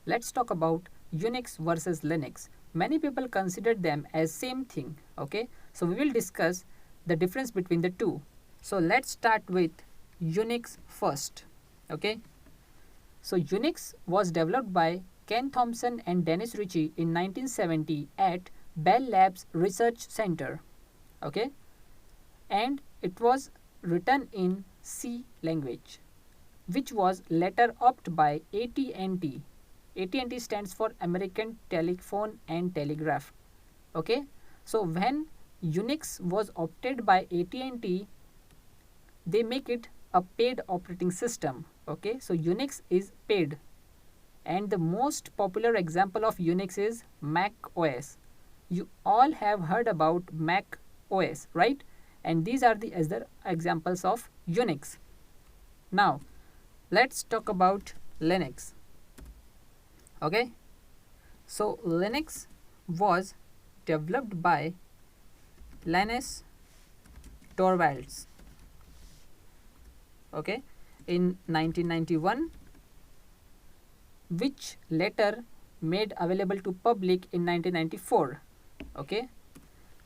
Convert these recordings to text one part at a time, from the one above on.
let's talk about Unix versus Linux. Many people consider them as same thing. Okay, so we will discuss the difference between the two. So let's start with Unix first. Okay, so Unix was developed by Ken Thompson and Dennis Ritchie in 1970 at Bell Labs Research Center. Okay, and it was written in C language, which was later opted by AT&T. AT&T stands for American Telephone and Telegraph. Okay, so when Unix was opted by AT&T, they make it a paid operating system. Okay, so Unix is paid, and the most popular example of Unix is Mac OS. You all have heard about Mac OS, right? And these are the other examples of Unix. Now let's talk about Linux. Okay, so Linux was developed by Linus Torvalds, okay, in 1991, which later made available to public in 1994. Okay,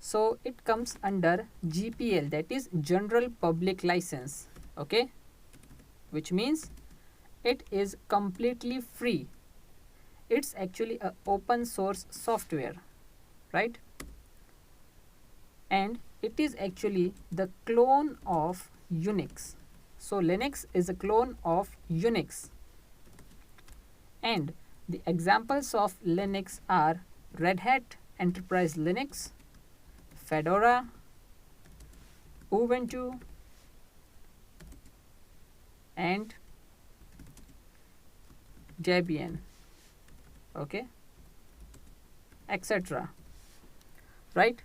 so it comes under GPL, that is General Public License. Okay, which means it is completely free. It's actually a open source software, right? And it is actually the clone of Unix. So Linux is a clone of Unix. And the examples of Linux are Red Hat Enterprise Linux, Fedora, Ubuntu, and Debian, okay, etc. Right?